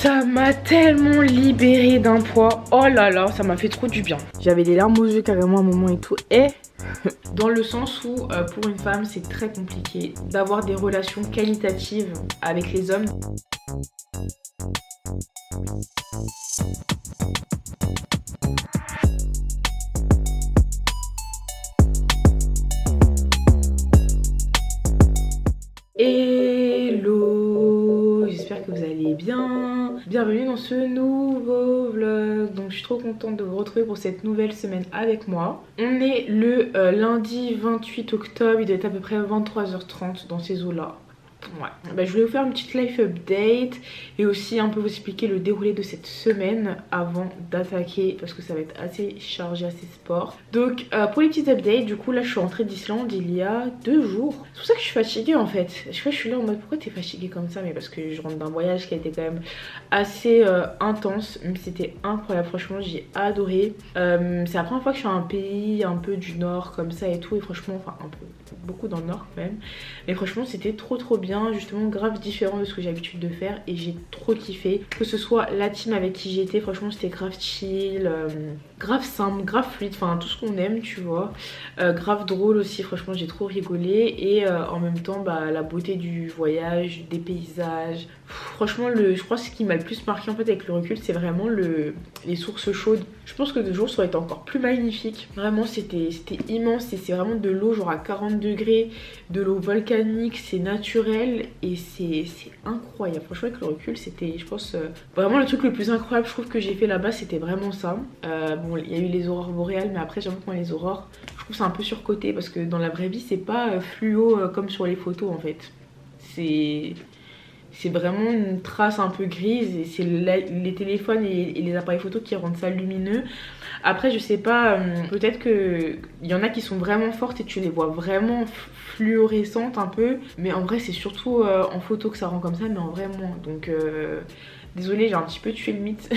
Ça m'a tellement libérée d'un poids. Oh là là, ça m'a fait trop du bien. J'avais des larmes aux yeux carrément à un moment et tout. Et dans le sens où pour une femme c'est très compliqué d'avoir des relations qualitatives avec les hommes. Hello, j'espère que vous allez bien. Bienvenue dans ce nouveau vlog. Donc je suis trop contente de vous retrouver pour cette nouvelle semaine avec moi. On est le lundi 28 octobre, il doit être à peu près 23h30 dans ces eaux là. Ouais. Bah, je voulais vous faire une petite life update et aussi un peu vous expliquer le déroulé de cette semaine avant d'attaquer parce que ça va être assez chargé, assez sport. Donc pour les petites updates, du coup là je suis rentrée d'Islande il y a 2 jours. C'est pour ça que je suis fatiguée en fait. Je sais pas, je suis là en mode pourquoi t'es fatiguée comme ça, mais parce que je rentre d'un voyage qui a été quand même assez intense, mais c'était incroyable, franchement j'ai adoré. C'est la première fois que je suis à un pays un peu du nord comme ça et tout, et franchement, enfin un peu, beaucoup dans le nord quand même, mais franchement c'était trop bien. Justement grave différent de ce que j'ai l'habitude de faire et j'ai trop kiffé, que ce soit la team avec qui j'étais, franchement c'était grave chill, grave simple, grave fluide, enfin tout ce qu'on aime tu vois, grave drôle aussi, franchement j'ai trop rigolé et en même temps bah, la beauté du voyage, des paysages, franchement je crois que ce qui m'a le plus marqué en fait avec le recul c'est vraiment les sources chaudes. Je pense que de jour ça aurait été encore plus magnifique, vraiment c'était immense et c'est vraiment de l'eau genre à 40 degrés, de l'eau volcanique, c'est naturel et c'est incroyable. Franchement avec le recul c'était je pense vraiment le truc le plus incroyable je trouve que j'ai fait là-bas, c'était vraiment ça. Bon il y a eu les aurores boréales mais après j'avoue que moi les aurores je trouve c'est un peu surcoté parce que dans la vraie vie c'est pas fluo comme sur les photos en fait. C'est vraiment une trace un peu grise et c'est les téléphones et les appareils photo qui rendent ça lumineux. Après je sais pas, peut-être que il y en a qui sont vraiment fortes et tu les vois vraiment fluorescentes un peu, mais en vrai c'est surtout en photo que ça rend comme ça, mais en vrai moins. Donc désolée, j'ai un petit peu tué le mythe.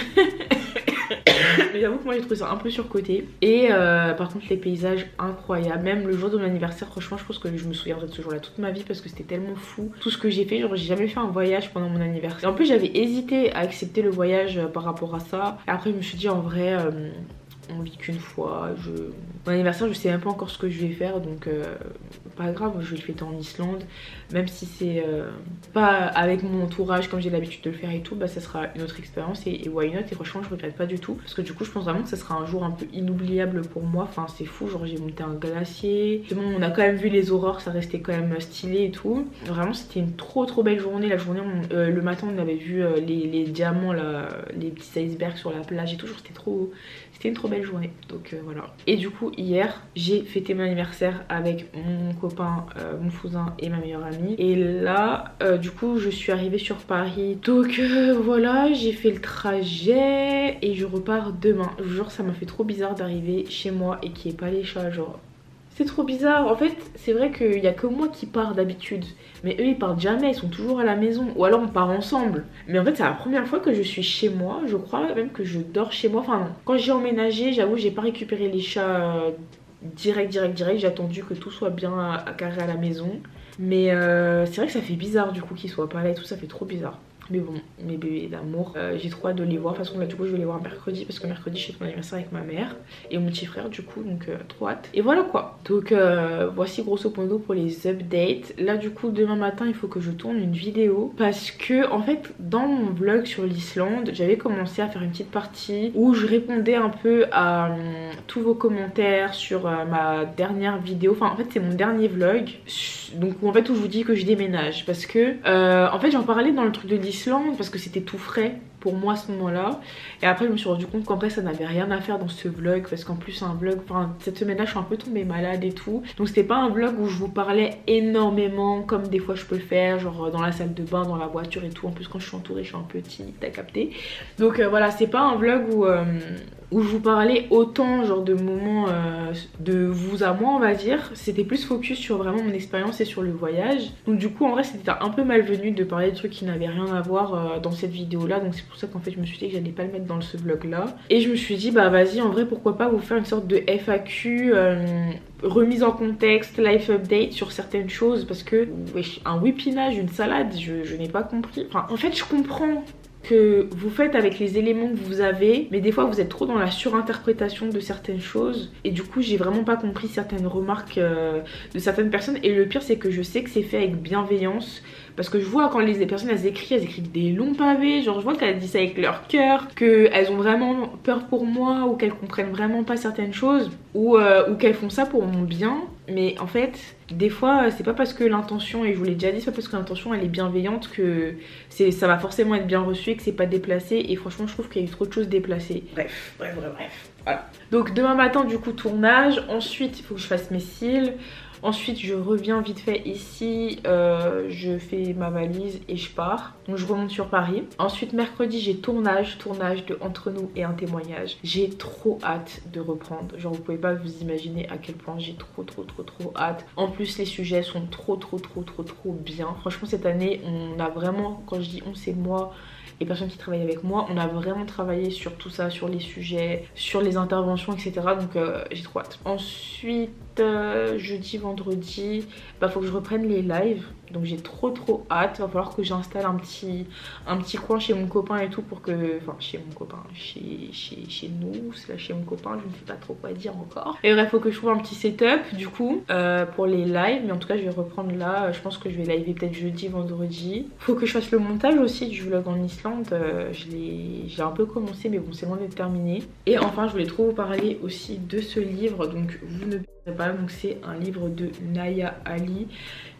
Mais j'avoue que moi j'ai trouvé ça un peu surcoté. Et par contre les paysages incroyables. Même le jour de mon anniversaire, franchement je pense que je me souviendrai de ce jour là toute ma vie parce que c'était tellement fou tout ce que j'ai fait. Genre j'ai jamais fait un voyage pendant mon anniversaire. Et en plus j'avais hésité à accepter le voyage par rapport à ça. Et après je me suis dit en vrai on vit qu'une fois, mon anniversaire je sais même pas encore ce que je vais faire, donc pas grave, je vais le fêter en Islande, même si c'est pas avec mon entourage comme j'ai l'habitude de le faire et tout, bah ça sera une autre expérience et why not. Et franchement je regrette pas du tout parce que du coup je pense vraiment que ça sera un jour un peu inoubliable pour moi. Enfin c'est fou, genre j'ai monté un glacier, bon, on a quand même vu les aurores, ça restait quand même stylé et tout. Vraiment c'était une trop belle journée. La journée le matin on avait vu les diamants là, les petits icebergs sur la plage et tout, c'était une trop belle journée, donc voilà. Et du coup hier j'ai fêté mon anniversaire avec mon copain, mon cousin et ma meilleure amie. Et là du coup je suis arrivée sur Paris, donc voilà, j'ai fait le trajet et je repars demain. Je vous jure ça m'a fait trop bizarre d'arriver chez moi et qu'il n'y ait pas les chats, genre c'est trop bizarre. En fait c'est vrai qu'il n'y a que moi qui pars d'habitude, mais eux ils partent jamais, ils sont toujours à la maison, ou alors on part ensemble. Mais en fait c'est la première fois que je suis chez moi, je crois même que je dors chez moi. Enfin non, quand j'ai emménagé j'avoue j'ai pas récupéré les chats direct, j'ai attendu que tout soit bien carré à la maison. Mais c'est vrai que ça fait bizarre du coup qu'ils soient pas là et tout, ça fait trop bizarre. Mais bon, mes bébés d'amour, j'ai trop hâte de les voir. De toute façon là du coup je vais les voir mercredi parce que mercredi je fête mon anniversaire avec ma mère et mon petit frère du coup, donc trop hâte. Et voilà quoi. Donc voici grosso modo pour les updates. Là du coup demain matin il faut que je tourne une vidéo parce que en fait dans mon vlog sur l'Islande j'avais commencé à faire une petite partie où je répondais un peu à tous vos commentaires sur ma dernière vidéo. Enfin en fait c'est mon dernier vlog, donc en fait où je vous dis que je déménage parce que en fait j'en parlais dans le truc de l'Islande parce que c'était tout frais pour moi à ce moment là, et après je me suis rendu compte qu'en vrai ça n'avait rien à faire dans ce vlog parce qu'en plus c'est un vlog, enfin cette semaine là je suis un peu tombée malade et tout, donc c'était pas un vlog où je vous parlais énormément comme des fois je peux le faire, genre dans la salle de bain, dans la voiture et tout. En plus quand je suis entourée je suis un peu timide, t'as capté. Donc voilà, c'est pas un vlog où je vous parlais autant genre de moments de vous à moi on va dire. C'était plus focus sur vraiment mon expérience et sur le voyage, donc du coup en vrai c'était un peu malvenu de parler de trucs qui n'avaient rien à voir dans cette vidéo là. Donc c'est pour ça qu'en fait je me suis dit que j'allais pas le mettre dans ce vlog là, et je me suis dit bah vas-y en vrai pourquoi pas vous faire une sorte de FAQ, remise en contexte, life update sur certaines choses, parce que wesh, un whippinage, une salade, je n'ai pas compris. Enfin en fait je comprends que vous faites avec les éléments que vous avez, mais des fois vous êtes trop dans la surinterprétation de certaines choses et du coup j'ai vraiment pas compris certaines remarques de certaines personnes. Et le pire c'est que je sais que c'est fait avec bienveillance, parce que je vois quand les personnes elles écrivent des longs pavés, genre je vois qu'elles disent ça avec leur cœur, qu'elles ont vraiment peur pour moi ou qu'elles comprennent vraiment pas certaines choses ou qu'elles font ça pour mon bien. Mais en fait, des fois, c'est pas parce que l'intention, et je vous l'ai déjà dit, c'est pas parce que l'intention elle est bienveillante que ça va forcément être bien reçu et que c'est pas déplacé. Et franchement, je trouve qu'il y a eu trop de choses déplacées. Bref. Voilà. Donc demain matin, du coup, tournage. Ensuite, il faut que je fasse mes cils. Ensuite je reviens vite fait ici, je fais ma valise et je pars. Donc je remonte sur Paris. Ensuite mercredi j'ai tournage de Entre nous et un témoignage. J'ai trop hâte de reprendre. Genre vous pouvez pas vous imaginer à quel point j'ai trop hâte. En plus les sujets sont trop bien. Franchement cette année on a vraiment, quand je dis on c'est moi, les personnes qui travaillent avec moi, on a vraiment travaillé sur tout ça, sur les sujets, sur les interventions, etc. Donc j'ai trop hâte. Ensuite, jeudi, vendredi, bah faut que je reprenne les lives. Donc j'ai trop hâte. Va falloir que j'installe un petit coin chez mon copain et tout pour que... Enfin chez mon copain, chez nous, là chez mon copain, je ne sais pas trop quoi dire encore. Et bref, faut que je trouve un petit setup du coup pour les lives. Mais en tout cas je vais reprendre là, je pense que je vais liver peut-être jeudi, vendredi. Faut que je fasse le montage aussi du vlog en Islande. Je l'ai un peu commencé mais bon c'est loin d'être terminé. Et enfin je voulais trop vous parler aussi de ce livre. Donc vous ne pas, donc c'est un livre de Naya Ali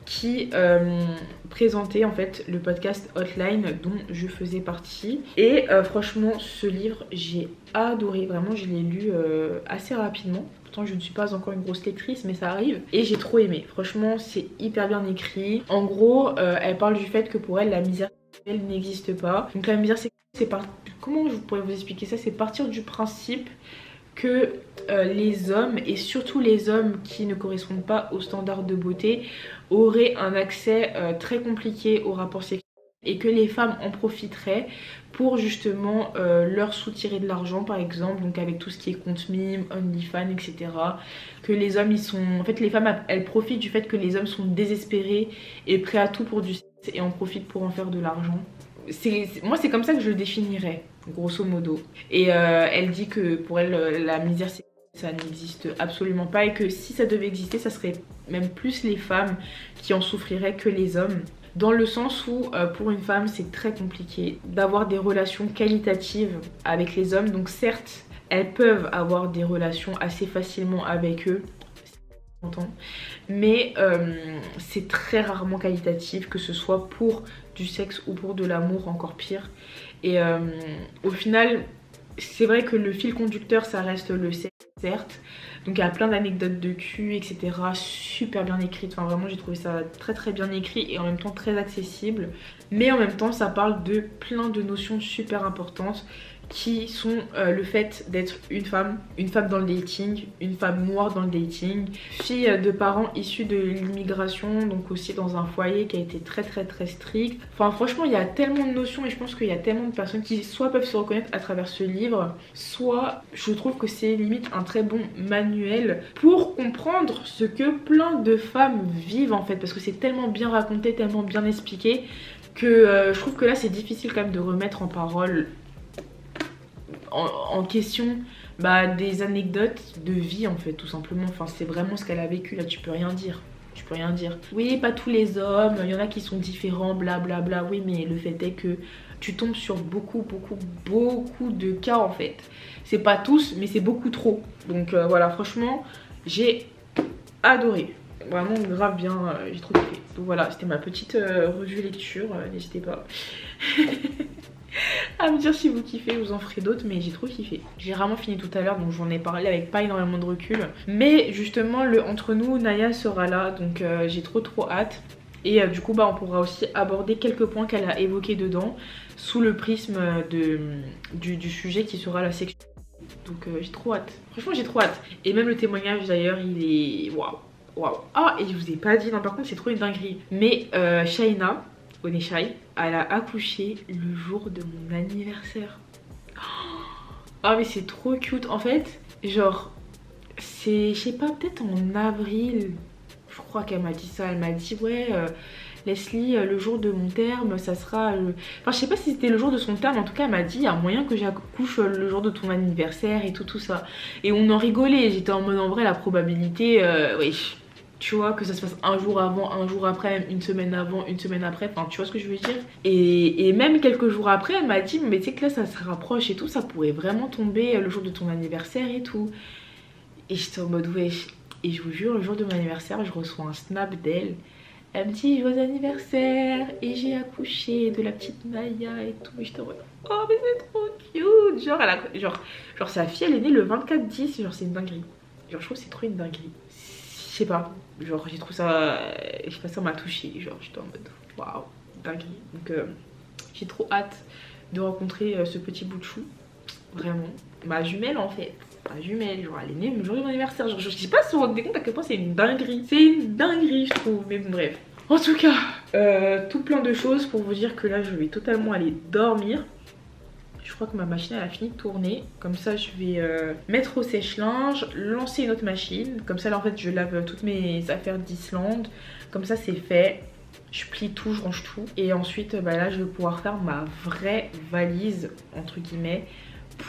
qui présentait en fait le podcast Hotline dont je faisais partie. Et franchement ce livre j'ai adoré, vraiment je l'ai lu assez rapidement. Pourtant je ne suis pas encore une grosse lectrice mais ça arrive. Et j'ai trop aimé, franchement c'est hyper bien écrit. En gros elle parle du fait que pour elle la misère sexuelle n'existe pas. Donc la misère sexuelle c'est comment je pourrais vous expliquer ça, c'est partir du principe que les hommes, et surtout les hommes qui ne correspondent pas aux standards de beauté, auraient un accès très compliqué au rapport sexuel et que les femmes en profiteraient pour justement leur soutirer de l'argent par exemple, donc avec tout ce qui est compte mime, OnlyFans, etc. Que les hommes ils sont... En fait les femmes elles profitent du fait que les hommes sont désespérés et prêts à tout pour du sexe et en profitent pour en faire de l'argent. Moi c'est comme ça que je le définirais grosso modo. Et elle dit que pour elle la misère sexuelle ça n'existe absolument pas et que si ça devait exister ça serait même plus les femmes qui en souffriraient que les hommes, dans le sens où pour une femme c'est très compliqué d'avoir des relations qualitatives avec les hommes. Donc certes elles peuvent avoir des relations assez facilement avec eux, mais c'est très rarement qualitatif, que ce soit pour du sexe ou pour de l'amour, encore pire. Et au final c'est vrai que le fil conducteur ça reste le sexe, certes, donc il y a plein d'anecdotes de cul, etc. super bien écrites, enfin vraiment j'ai trouvé ça très bien écrit et en même temps très accessible. Mais en même temps ça parle de plein de notions super importantes qui sont le fait d'être une femme dans le dating, une femme noire dans le dating, fille de parents issus de l'immigration, donc aussi dans un foyer qui a été très strict. Enfin franchement il y a tellement de notions et je pense qu'il y a tellement de personnes qui soit peuvent se reconnaître à travers ce livre, soit je trouve que c'est limite un très bon manuel pour comprendre ce que plein de femmes vivent en fait, parce que c'est tellement bien raconté, tellement bien expliqué que je trouve que là c'est difficile quand même de remettre en parole en question des anecdotes de vie en fait, tout simplement. Enfin c'est vraiment ce qu'elle a vécu, là tu peux rien dire. Oui pas tous les hommes, il y en a qui sont différents, blablabla, oui mais le fait est que tu tombes sur beaucoup de cas en fait. C'est pas tous mais c'est beaucoup trop. Donc voilà, franchement j'ai adoré. Vraiment grave bien, j'ai trop kiffé. Donc voilà, c'était ma petite revue lecture, n'hésitez pas à me dire si vous kiffez, je vous en ferai d'autres, mais j'ai trop kiffé. J'ai vraiment fini tout à l'heure, donc j'en ai parlé avec pas énormément de recul. Mais justement, le entre nous, Naya sera là, donc j'ai trop hâte. Et du coup, on pourra aussi aborder quelques points qu'elle a évoqués dedans, sous le prisme du sujet qui sera la sexualité. Donc j'ai trop hâte. Franchement, j'ai trop hâte. Et même le témoignage d'ailleurs, il est... Waouh. Ah, et je vous ai pas dit, non par contre c'est trop une dinguerie. Mais Shaina, Oneshai, elle a accouché le jour de mon anniversaire. Ah mais c'est trop cute. En fait, genre, c'est, je sais pas, peut-être en avril, je crois qu'elle m'a dit ça. Elle m'a dit ouais, Leslie, le jour de mon terme, ça sera... Enfin, je sais pas si c'était le jour de son terme, en tout cas, elle m'a dit, il y a moyen que j'accouche le jour de ton anniversaire et tout ça. Et on en rigolait, j'étais en mode, en vrai, la probabilité, oui, tu vois, que ça se passe un jour avant, un jour après, une semaine avant, une semaine après, enfin, tu vois ce que je veux dire. Et même quelques jours après, elle m'a dit, mais tu sais que là, ça se rapproche et tout, ça pourrait vraiment tomber le jour de ton anniversaire et tout. Et j'étais en mode, ouais. Et je vous jure, le jour de mon anniversaire, je reçois un snap d'elle. Elle me dit joyeux anniversaire et j'ai accouché de la petite Naya et tout. Et j'étais en mode oh mais c'est trop cute. Genre, genre sa fille elle est née le 24/10. Genre c'est une dinguerie. Genre je trouve que c'est trop une dinguerie. Je sais pas. Genre j'ai trouvé ça. Je sais pas, ça m'a touchée. Genre j'étais en mode waouh, dinguerie. Donc j'ai trop hâte de rencontrer ce petit bout de chou. Vraiment. Ma jumelle en fait. Ma jumelle, genre elle est née le jour de mon anniversaire. Genre, je sais pas si vous vous rendez compte à quel point c'est une dinguerie. C'est une dinguerie je trouve. Mais bon bref. En tout cas, tout plein de choses pour vous dire que là je vais totalement aller dormir. Je crois que ma machine elle a fini de tourner. Comme ça je vais mettre au sèche-linge, lancer une autre machine. Comme ça là en fait je lave toutes mes affaires d'Islande. Comme ça c'est fait. Je plie tout, je range tout. Et ensuite bah, là je vais pouvoir faire ma vraie valise entre guillemets.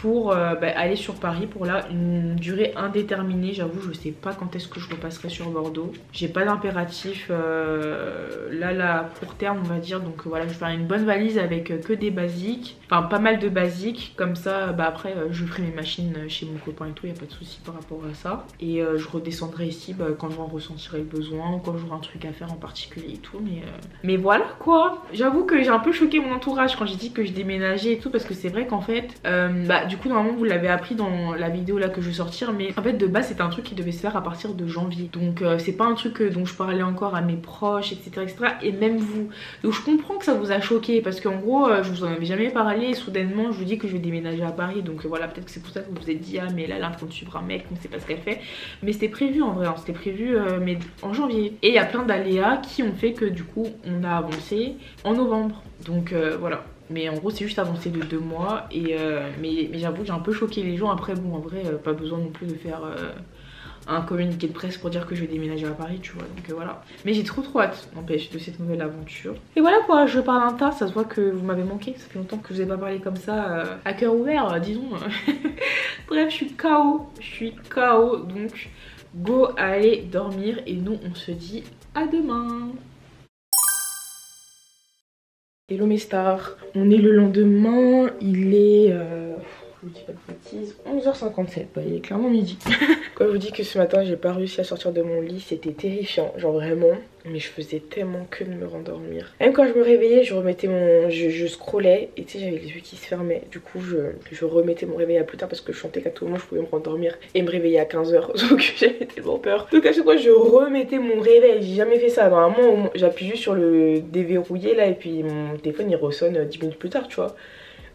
Pour aller sur Paris pour là une durée indéterminée. J'avoue je sais pas quand est-ce que je repasserai sur Bordeaux. J'ai pas d'impératif là court terme on va dire. Donc voilà, je vais faire une bonne valise avec que des basiques. Enfin pas mal de basiques. Comme ça après je ferai mes machines chez mon copain et tout. Y a pas de souci par rapport à ça. Et je redescendrai ici quand j'en ressentirai le besoin. Ou quand j'aurai un truc à faire en particulier et tout. Mais voilà quoi. J'avoue que j'ai un peu choqué mon entourage quand j'ai dit que je déménageais et tout. Parce que c'est vrai qu'en fait du coup normalement vous l'avez appris dans la vidéo là que je vais sortir, mais en fait de base c'était un truc qui devait se faire à partir de janvier. Donc c'est pas un truc dont je parlais encore à mes proches etc et même vous. Donc je comprends que ça vous a choqué parce qu'en gros je vous en avais jamais parlé et soudainement je vous dis que je vais déménager à Paris. Donc voilà, peut-être que c'est pour ça que vous vous êtes dit ah mais là elle est en train de suivre un mec, on sait pas ce qu'elle fait. Mais c'était prévu en vrai, hein. C'était prévu mais en janvier. Et il y a plein d'aléas qui ont fait que du coup on a avancé en novembre. Donc voilà. Mais en gros c'est juste avancé de 2 mois et mais j'avoue que j'ai un peu choqué les gens. Après bon en vrai pas besoin non plus de faire un communiqué de presse pour dire que je vais déménager à Paris tu vois. Donc voilà. Mais j'ai trop hâte n'empêche de cette nouvelle aventure. Et voilà quoi, je parle un tas, ça se voit que vous m'avez manqué. Ça fait longtemps que je vous ai pas parlé comme ça à cœur ouvert disons. Bref je suis KO donc go aller dormir et nous on se dit à demain. Hello mes stars, on est le lendemain, il est, je vous dis pas de bêtises, 11h57, bah, il est clairement midi. Quand je vous dis que ce matin j'ai pas réussi à sortir de mon lit, c'était terrifiant, genre vraiment. Mais je faisais tellement que de me rendormir. Même quand je me réveillais, je remettais mon... Je scrollais et tu sais j'avais les yeux qui se fermaient. Du coup je remettais mon réveil à plus tard parce que je sentais qu'à tout moment je pouvais me rendormir et me réveiller à 15h. Donc j'avais tellement peur. Donc à chaque fois je remettais mon réveil. J'ai jamais fait ça. Normalement j'appuie juste sur le déverrouiller là et puis mon téléphone il ressonne 10 minutes plus tard tu vois.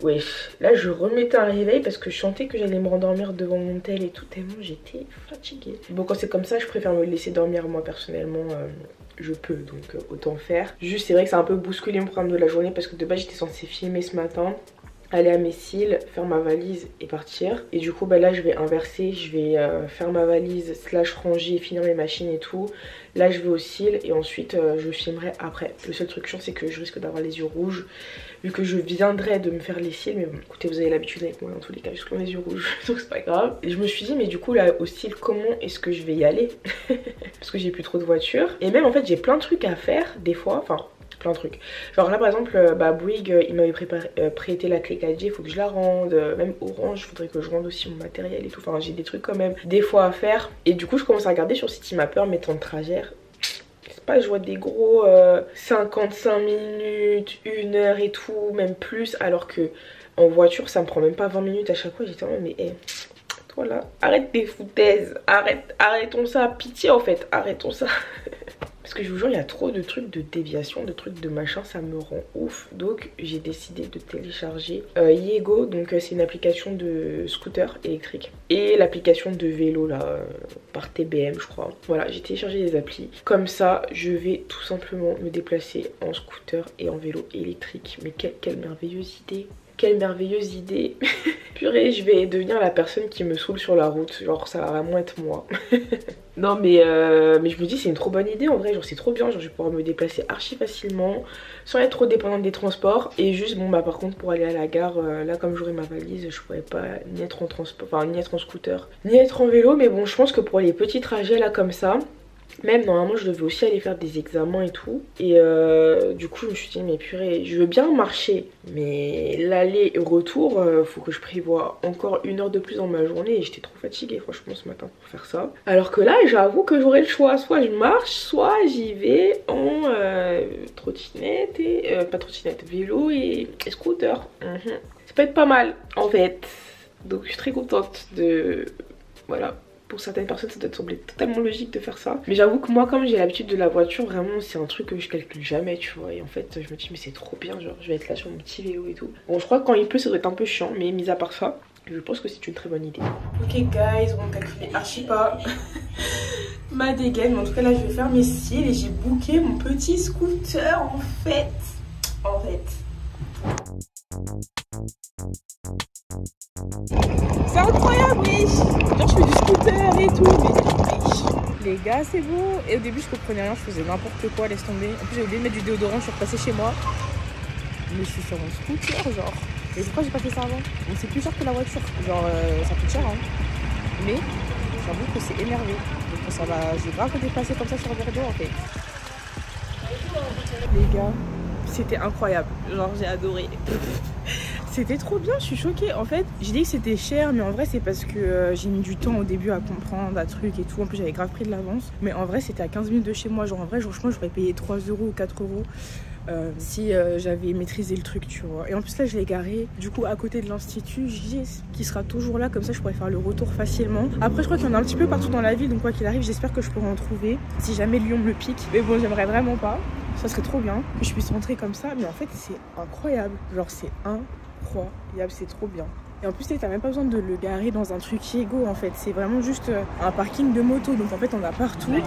Ouais, là je remettais un réveil parce que je sentais que j'allais me rendormir devant mon tel et tout tellement j'étais fatiguée. Bon quand c'est comme ça je préfère me laisser dormir moi personnellement. Je peux donc autant faire. Juste c'est vrai que ça a un peu bousculé mon programme de la journée parce que de base j'étais censée filmer ce matin, aller à Messil, faire ma valise et partir. Et du coup bah là je vais inverser, je vais faire ma valise slash ranger, finir mes machines et tout. Là je vais au cil et ensuite je filmerai après. Le seul truc chiant c'est que je risque d'avoir les yeux rouges vu que je viendrai de me faire les cils. Mais bon écoutez vous avez l'habitude avec moi dans tous les cas jusqu'à les yeux rouges donc c'est pas grave. Et je me suis dit mais du coup là au cil comment est-ce que je vais y aller parce que j'ai plus trop de voiture. Et même en fait j'ai plein de trucs à faire des fois, enfin plein de trucs. Genre là par exemple Bouygues il m'avait prêté la clé 4G, il faut que je la rende. Même Orange, il faudrait que je rende aussi mon matériel et tout. Enfin j'ai des trucs quand même des fois à faire. Et du coup je commence à regarder sur Citymapper mes temps de trajet. C'est pas, je vois des gros 55 minutes, 1 heure et tout, même plus. Alors que en voiture ça me prend même pas 20 minutes à chaque fois. J'étais en mode mais hey, toi là, arrête tes foutaises, arrêtons ça, pitié en fait, arrêtons ça. Parce que je vous jure il y a trop de trucs de déviation, de trucs de machin, ça me rend ouf. Donc j'ai décidé de télécharger Yego, donc c'est une application de scooter électrique. Et l'application de vélo là, par TBM je crois. Voilà, j'ai téléchargé des applis. Comme ça je vais tout simplement me déplacer en scooter et en vélo électrique. Mais quelle merveilleuse idée. quelle merveilleuse idée. Purée, je vais devenir la personne qui me saoule sur la route. Genre ça va vraiment être moi. Non mais je me dis c'est une trop bonne idée en vrai, genre c'est trop bien, genre je vais pouvoir me déplacer archi facilement sans être trop dépendante des transports. Et juste bon bah par contre pour aller à la gare, là comme j'aurai ma valise, je pourrais pas ni être en transport, enfin ni être en scooter, ni être en vélo. Mais bon je pense que pour les petits trajets là comme ça, même normalement je devais aussi aller faire des examens et tout. Et du coup je me suis dit mais purée, je veux bien marcher, mais l'aller et retour, faut que je prévoie encore 1 heure de plus dans ma journée. Et j'étais trop fatiguée franchement ce matin pour faire ça. Alors que là j'avoue que j'aurais le choix, soit je marche, soit j'y vais en trottinette et... pas trottinette, vélo et scooter. Ça peut être pas mal en fait. Donc je suis très contente de... Voilà. Pour certaines personnes ça doit te sembler totalement logique de faire ça, mais j'avoue que moi comme j'ai l'habitude de la voiture, vraiment c'est un truc que je calcule jamais tu vois. Et en fait je me dis mais c'est trop bien, genre je vais être là sur mon petit vélo et tout. Bon je crois que quand il pleut ça doit être un peu chiant, mais mis à part ça je pense que c'est une très bonne idée. Ok guys, on calcule archi pas ma dégaine, mais en tout cas là je vais faire mes cils et j'ai booké mon petit scooter en fait. C'est incroyable, oui. Genre je fais du scooter et tout, mais oui. Les gars, c'est beau. Et au début je comprenais rien, je faisais n'importe quoi, laisse tomber. En plus j'ai oublié de mettre du déodorant, je suis repassée chez moi. Mais je suis sur mon scooter, genre. Et pourquoi j'ai pas fait ça avant? Donc c'est plus cher que la voiture, genre ça coûte cher hein. Mais j'avoue que c'est énervé. Donc ça va, je vais grave dépasser comme ça sur Bordeaux en fait. Les gars, c'était incroyable, genre j'ai adoré. C'était trop bien, je suis choquée. En fait, j'ai dit que c'était cher, mais en vrai, c'est parce que j'ai mis du temps au début à comprendre un truc et tout. En plus, j'avais grave pris de l'avance. Mais en vrai, c'était à 15 minutes de chez moi. Genre, en vrai, franchement, j'aurais payé 3 euros ou 4 euros si j'avais maîtrisé le truc, tu vois. Et en plus, là, je l'ai garé du coup à côté de l'institut qui sera toujours là. Comme ça, je pourrais faire le retour facilement. Après, je crois qu'il y en a un petit peu partout dans la ville. Donc, quoi qu'il arrive, j'espère que je pourrai en trouver si jamais Lyon me le pique. Mais bon, j'aimerais vraiment pas. Ça serait trop bien que je puisse rentrer comme ça. Mais en fait, c'est incroyable. Genre, c'est incroyable, c'est trop bien. Et en plus t'as même pas besoin de le garer dans un truc Lego en fait, c'est vraiment juste un parking de moto, donc en fait on a partout. Les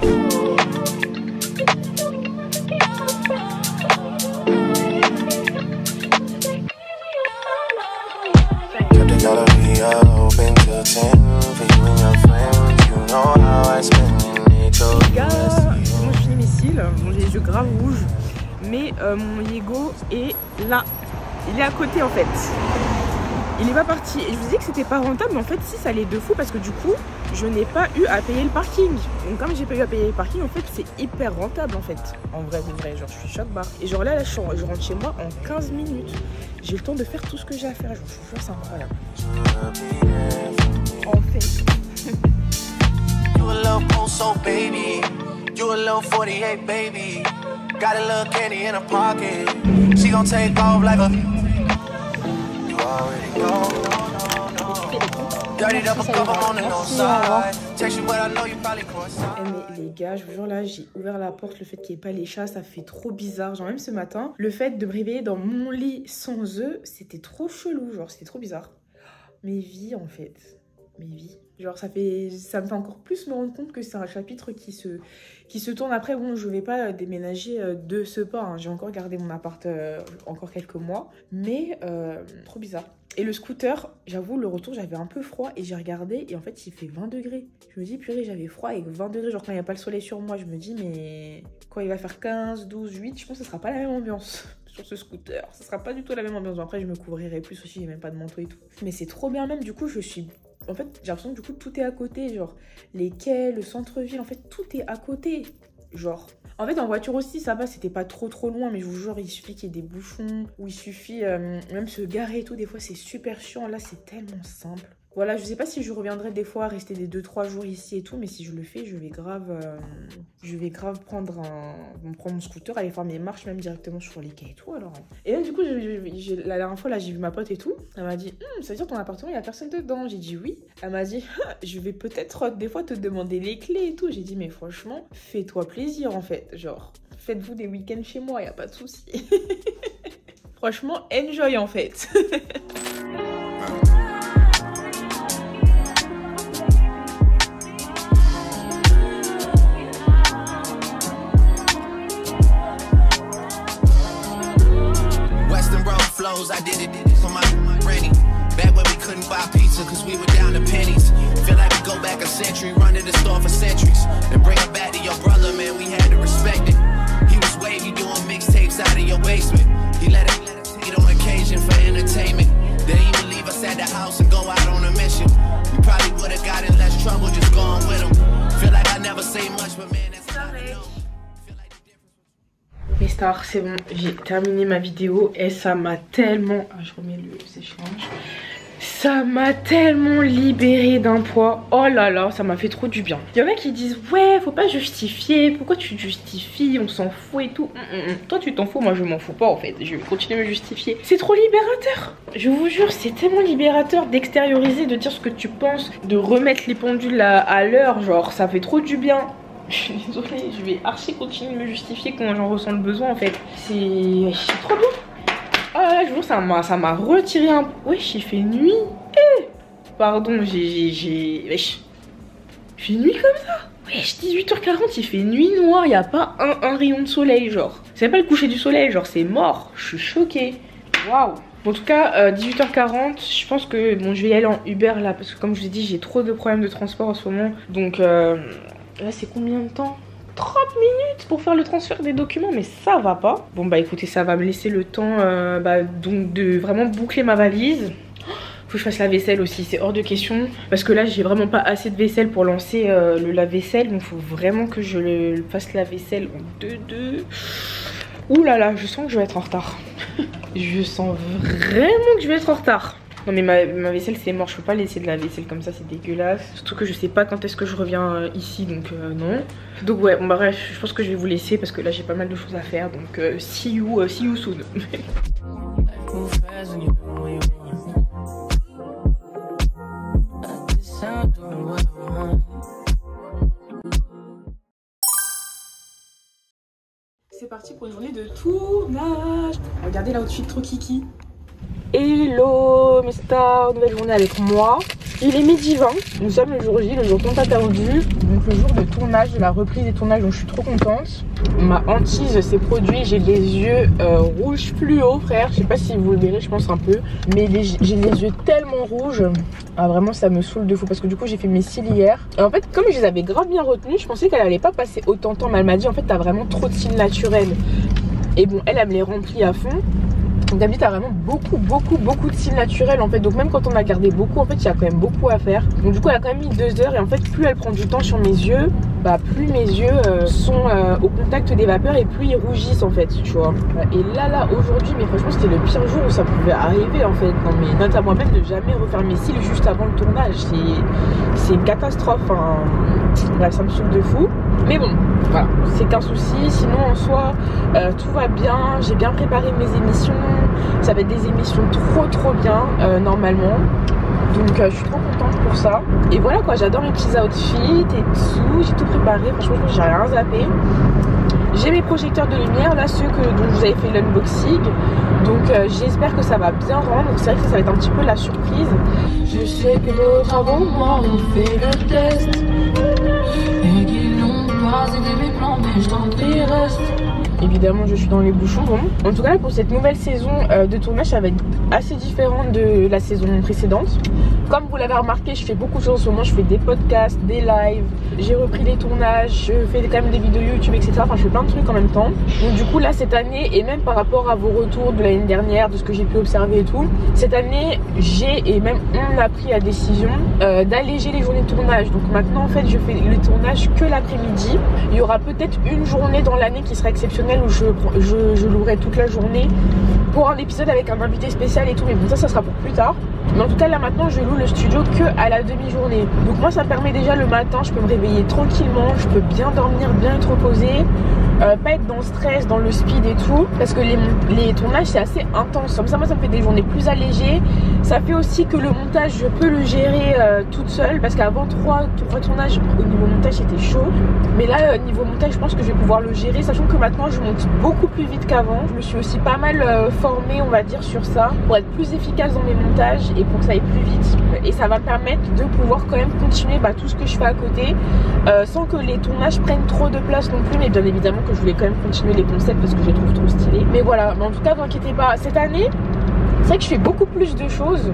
gars, moi je finis mes cils, bon, j'ai les yeux grave rouges, mais mon Lego est là. Il est à côté en fait. Il est pas parti. Et je vous dis que c'était pas rentable, mais en fait si ça l'est de fou parce que du coup je n'ai pas eu à payer le parking. Donc comme j'ai pas eu à payer le parking, en fait c'est hyper rentable en fait. En vrai, genre je suis choc barre. Et genre là je rentre chez moi en 15 minutes. J'ai le temps de faire tout ce que j'ai à faire. Je vous jure c'est incroyable. En fait. You a little post-so baby. You a little 48 baby. Got a little candy in her pocket. She gon' take off like a. You already know. Dirty up a couple on the north side. Text you but I know you probably cross. Mais les gars, je vous jure là, j'ai ouvert la porte, le fait qu'il n'y ait pas les chats, ça fait trop bizarre. Genre même ce matin, le fait de me réveiller dans mon lit sans eux, c'était trop chelou, genre c'était trop bizarre. Mes vies en fait. Mes vies. Genre ça me fait encore plus me rendre compte que c'est un chapitre qui se tourne. Après bon je vais pas déménager de ce pas hein. J'ai encore gardé mon appart encore quelques mois. Mais trop bizarre. Et le scooter, j'avoue le retour j'avais un peu froid et j'ai regardé et en fait il fait 20 degrés. Je me dis purée j'avais froid avec 20 degrés genre quand il n'y a pas le soleil sur moi. Je me dis mais quand il va faire 15, 12, 8 je pense que ce sera pas la même ambiance. Sur ce scooter, ce sera pas du tout la même ambiance. Après je me couvrirai plus aussi, j'ai même pas de manteau et tout. Mais c'est trop bien même, du coup je suis... En fait j'ai l'impression que du coup tout est à côté, genre les quais, le centre-ville, en fait tout est à côté. Genre, en fait en voiture aussi ça va, c'était pas trop loin, mais je vous jure il suffit qu'il y ait des bouchons, ou il suffit même se garer et tout, des fois c'est super chiant. Là c'est tellement simple. Voilà, je sais pas si je reviendrai des fois rester des 2-3 jours ici et tout, mais si je le fais, je vais grave prendre mon scooter, aller faire mes marches même directement sur les quais et tout alors. Et là du coup, la dernière fois là, j'ai vu ma pote et tout, elle m'a dit ça veut dire ton appartement, il y a personne dedans. J'ai dit oui. Elle m'a dit je vais peut-être des fois te demander les clés et tout. J'ai dit mais franchement, fais-toi plaisir en fait, genre faites-vous des week-ends chez moi, y a pas de souci. Franchement, enjoy en fait. I did it on my house and go out on a mission. You probably would have got in less trouble just going with them. Feel like I never say much, but man, that's all I know. Mes stars, c'est bon, j'ai terminé ma vidéo et ça m'a tellement... Ah, je remets le sèche-linge. Ça m'a tellement libérée d'un poids. Oh là là, ça m'a fait trop du bien. Il y en a qui disent ouais, faut pas justifier. Pourquoi tu justifies? On s'en fout et tout. Toi tu t'en fous, moi je m'en fous pas en fait. Je vais continuer à me justifier. C'est trop libérateur. Je vous jure, c'est tellement libérateur d'extérioriser, de dire ce que tu penses, de remettre les pendules à l'heure. Genre ça fait trop du bien. Je suis désolée, je vais archi continuer de me justifier quand j'en ressens le besoin en fait. C'est trop bien. Ah là, je vous jure, ça m'a retiré un... Wesh, il fait nuit. Pardon, j'ai... Wesh. Il fait nuit comme ça. Wesh, 18h40, il fait nuit noire. Il n'y a pas un rayon de soleil, genre. C'est pas le coucher du soleil, genre, c'est mort. Je suis choquée. Waouh. En tout cas, 18h40, je pense que... Bon, je vais y aller en Uber, là, parce que comme je vous ai dit, j'ai trop de problèmes de transport en ce moment. Donc, là, c'est combien de temps ? 30 minutes pour faire le transfert des documents, mais ça va pas. Bon bah écoutez, ça va me laisser le temps donc de vraiment boucler ma valise. Faut que je fasse la vaisselle aussi, c'est hors de question. Parce que là j'ai vraiment pas assez de vaisselle pour lancer le lave-vaisselle. Donc faut vraiment que je fasse la vaisselle en 2-2. Ouh là là, je sens que je vais être en retard. Je sens vraiment que je vais être en retard. Non mais ma vaisselle c'est mort, je peux pas laisser de la vaisselle comme ça, c'est dégueulasse. Surtout que je sais pas quand est-ce que je reviens ici, donc non. Donc ouais, bon bah bref, je pense que je vais vous laisser parce que là j'ai pas mal de choses à faire, donc see you soon. C'est parti pour une journée de tournage. Regardez l'outfit trop kiki. Hello mes stars, nouvelle journée avec moi. Il est midi 20, nous sommes le jour J, le jour tant attendu. Donc le jour de tournage, de la reprise des tournages, donc je suis trop contente. Ma hantise s'est produite, j'ai les yeux rouges fluo frère. Je sais pas si vous le verrez, je pense un peu. Mais j'ai les yeux tellement rouges. Ah vraiment ça me saoule de fou parce que du coup j'ai fait mes cils hier. Et en fait comme je les avais grave bien retenus, je pensais qu'elle allait pas passer autant de temps. Mais elle m'a dit en fait t'as vraiment trop de cils naturels. Et bon elle me les remplit à fond. Donc d'habitude t'as vraiment beaucoup de cils naturels en fait. Donc même quand on a gardé beaucoup, en fait il y a quand même beaucoup à faire. Donc du coup elle a quand même mis 2 heures. Et en fait plus elle prend du temps sur mes yeux, bah plus mes yeux sont au contact des vapeurs et plus ils rougissent en fait, tu vois. Et là aujourd'hui, mais franchement c'était le pire jour où ça pouvait arriver en fait. Non mais note à moi-même de jamais refaire mes cils juste avant le tournage. C'est une catastrophe, hein. Bref, ça me saoule de fou. Mais bon, voilà, c'est qu'un souci. Sinon en soi, tout va bien. J'ai bien préparé mes émissions. Ça va être des émissions trop bien normalement. Donc je suis trop contente pour ça. Et voilà quoi, j'adore mes petits outfits et tout. J'ai tout préparé, franchement j'ai rien zappé. J'ai mes projecteurs de lumière là, ceux dont vous avez fait l'unboxing. Donc j'espère que ça va bien rendre. C'est vrai que ça va être un petit peu la surprise. Je sais que d'autres avant moi ont fait le test et qu'ils n'ont pas aidé mes plans, mais je t'en prie reste. Évidemment je suis dans les bouchons. Bon. En tout cas pour cette nouvelle saison de tournage, ça va être assez différent de la saison précédente. Comme vous l'avez remarqué, je fais beaucoup de choses en ce moment. Je fais des podcasts, des lives, j'ai repris les tournages, je fais quand même des vidéos YouTube, etc. Enfin je fais plein de trucs en même temps. Donc du coup là cette année, et même par rapport à vos retours de l'année dernière, de ce que j'ai pu observer et tout, cette année et même on a pris la décision d'alléger les journées de tournage. Donc maintenant en fait je fais les tournages que l'après-midi. Il y aura peut-être une journée dans l'année qui sera exceptionnelle où je louerai toute la journée pour un épisode avec un invité spécial et tout, mais bon ça sera pour plus tard. Mais en tout cas là maintenant je loue le studio que à la demi-journée. Donc moi ça me permet déjà le matin, je peux me réveiller tranquillement, je peux bien dormir, bien être reposée, pas être dans le stress, dans le speed et tout, parce que les tournages c'est assez intense. Comme ça moi ça me fait des journées plus allégées. Ça fait aussi que le montage je peux le gérer toute seule, parce qu'avant 3 tournages au niveau montage c'était chaud. Mais là niveau montage je pense que je vais pouvoir le gérer, sachant que maintenant je monte beaucoup plus vite qu'avant. Je me suis aussi pas mal formée on va dire sur ça, pour être plus efficace dans mes montages et pour que ça aille plus vite. Et ça va me permettre de pouvoir quand même continuer tout ce que je fais à côté sans que les tournages prennent trop de place non plus. Mais bien évidemment que je voulais quand même continuer les concepts parce que je les trouve trop stylés. Mais voilà, mais en tout cas ne vous inquiétez pas, cette année c'est vrai que je fais beaucoup plus de choses,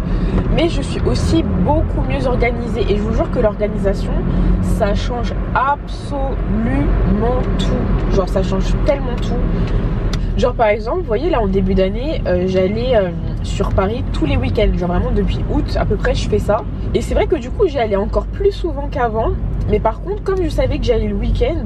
mais je suis aussi beaucoup mieux organisée. Et je vous jure que l'organisation, ça change absolument tout. Genre ça change tellement tout. Genre par exemple, vous voyez là en début d'année, j'allais sur Paris tous les week-ends. Genre vraiment depuis août à peu près je fais ça. Et c'est vrai que du coup j'y allais encore plus souvent qu'avant. Mais par contre comme je savais que j'allais le week-end,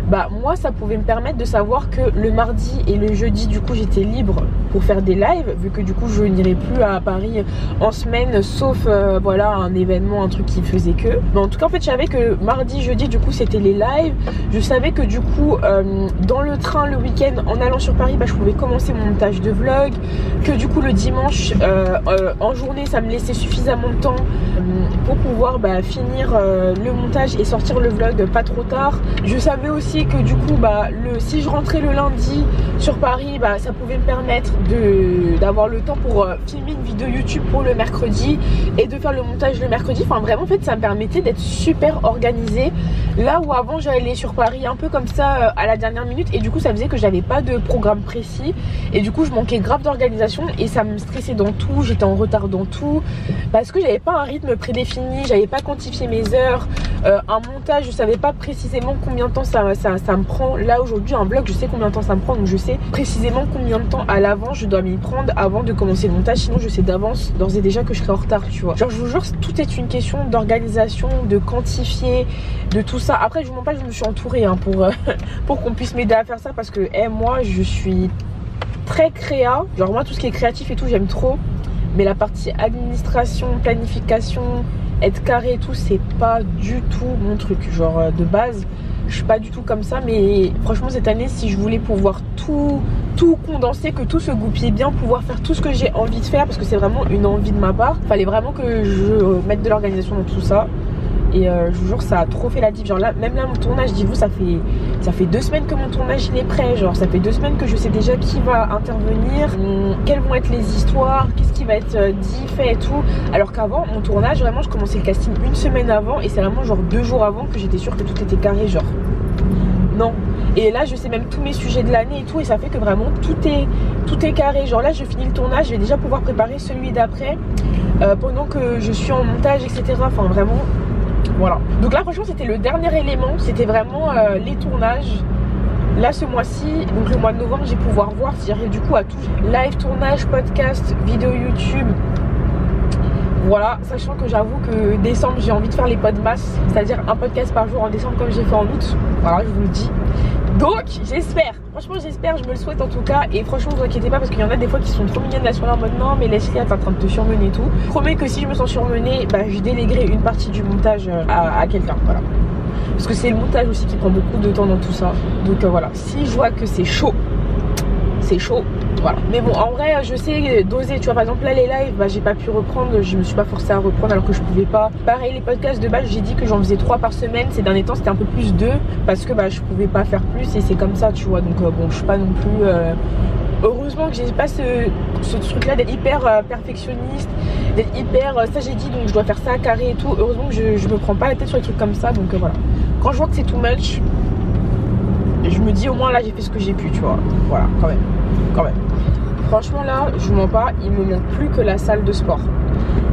bah moi ça pouvait me permettre de savoir que le mardi et le jeudi du coup j'étais libre pour faire des lives. Vu que du coup je n'irai plus à Paris en semaine sauf voilà un événement, un truc qui faisait que. Mais en tout cas en fait je savais que mardi, jeudi du coup c'était les lives. Je savais que du coup dans le train le week-end en allant sur Paris bah, je pouvais commencer mon montage de vlog. Que du coup le dimanche en journée ça me laissait suffisamment de temps pour pouvoir bah, finir le montage et sortir le vlog pas trop tard. Je savais aussi que du coup bah, si je rentrais le lundi sur Paris bah, ça pouvait me permettre d'avoir le temps pour filmer une vidéo YouTube pour le mercredi et de faire le montage le mercredi. Enfin vraiment en fait ça me permettait d'être super organisée. Là où avant j'allais sur Paris un peu comme ça à la dernière minute et du coup ça faisait que j'avais pas de programme précis et du coup je manquais grave d'organisation et ça me stressait dans tout, j'étais en retard dans tout parce que j'avais pas un rythme prédéfini, j'avais pas quantifié mes heures, un montage je savais pas précisément combien de temps ça me prend. Là aujourd'hui un vlog je sais combien de temps ça me prend, donc je sais précisément combien de temps à l'avance je dois m'y prendre avant de commencer le montage, sinon je sais d'avance d'ores et déjà que je serai en retard, tu vois. Genre je vous jure tout est une question d'organisation, de quantifier, de tout ça. Après je vous mens pas, je me suis entourée hein, pour qu'on puisse m'aider à faire ça parce que moi je suis très créa, genre moi tout ce qui est créatif et tout j'aime trop, mais la partie administration, planification, être carré et tout c'est pas du tout mon truc. Genre de base je suis pas du tout comme ça, mais franchement cette année si je voulais pouvoir tout condenser, que tout se goupille bien, pouvoir faire tout ce que j'ai envie de faire parce que c'est vraiment une envie de ma part, fallait vraiment que je mette de l'organisation dans tout ça. Et je vous jure ça a trop fait la diff. Genre là, même là mon tournage, dites-vous ça fait 2 semaines que mon tournage il est prêt. Genre ça fait 2 semaines que je sais déjà qui va intervenir, quelles vont être les histoires, qu'est-ce qui va être dit, fait et tout. Alors qu'avant mon tournage vraiment je commençais le casting 1 semaine avant et c'est vraiment genre 2 jours avant que j'étais sûre que tout était carré. Genre non. Et là je sais même tous mes sujets de l'année et tout et ça fait que vraiment tout est carré. Genre là je finis le tournage, je vais déjà pouvoir préparer celui d'après pendant que je suis en montage etc. Enfin vraiment voilà. Donc là franchement c'était le dernier élément, c'était vraiment les tournages. Là ce mois-ci, donc le mois de novembre, j'ai pouvoir voir si j'arrive du coup à tout. Live, tournage, podcast, vidéo YouTube. Voilà, sachant que j'avoue que décembre j'ai envie de faire les podmas, c'est-à-dire un podcast par jour en décembre comme j'ai fait en août. Voilà, je vous le dis. Donc j'espère, franchement j'espère, je me le souhaite en tout cas. Et franchement vous inquiétez pas parce qu'il y en a des fois qui sont trop mignonnes là sur leur mode non mais Leslie t'es en train de te surmener et tout. Je promets que si je me sens surmenée, bah je déléguerai une partie du montage à quelqu'un, voilà. Parce que c'est le montage aussi qui prend beaucoup de temps dans tout ça. Donc voilà, si je vois que c'est chaud, voilà. Mais bon en vrai je sais doser, tu vois par exemple là les lives bah j'ai pas pu reprendre, je me suis pas forcée à reprendre alors que je pouvais pas. Pareil les podcasts de base j'ai dit que j'en faisais 3 par semaine, ces derniers temps c'était un peu plus 2 parce que bah je pouvais pas faire plus et c'est comme ça tu vois. Donc bon je suis pas non plus heureusement que j'ai pas ce truc là d'être hyper perfectionniste, d'être hyper ça j'ai dit donc je dois faire ça carré et tout. Heureusement que je me prends pas la tête sur les trucs comme ça. Donc voilà, quand je vois que c'est too much je me dis au moins là j'ai fait ce que j'ai pu tu vois. Voilà quand même. Franchement là je vous mens pas, il me manque plus que la salle de sport.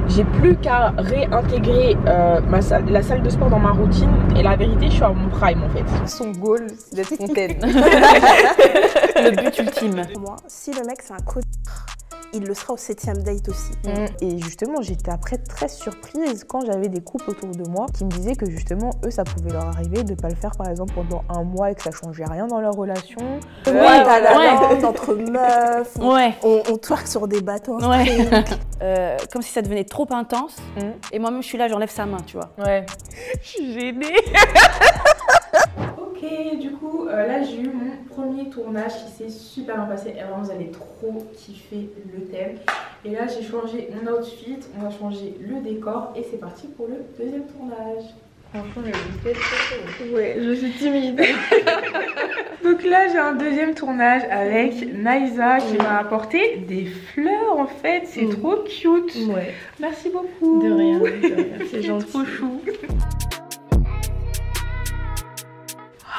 J'ai plus qu'à réintégrer la salle de sport dans ma routine. Et la vérité je suis à mon prime en fait. Son goal c'est d'être fontaine. Le but ultime. Pour moi, si le mec c'est un connard, il le sera au 7e date aussi. Et justement j'étais après très surprise quand j'avais des couples autour de moi qui me disaient que justement eux ça pouvait leur arriver de pas le faire par exemple pendant un mois et que ça changeait rien dans leur relation. Ouais, t'as la lente entre meufs, Ouais. on twerk sur des bateaux. Comme si ça devenait trop intense. Et moi-même je suis là, j'enlève sa main, tu vois. Ouais. Je suis gênée. Ok, du coup, là j'ai eu mon premier tournage qui s'est super bien passé. Et vraiment, vous allez trop kiffer le thème. Et là, j'ai changé mon outfit, on va changer le décor et c'est parti pour le deuxième tournage. Franchement, je vous fais trop. Ouais, je suis timide. Donc là, j'ai un deuxième tournage avec Naïsa qui m'a apporté des fleurs en fait. C'est trop cute. Ouais. Merci beaucoup. De rien. C'est gentil. Trop chou.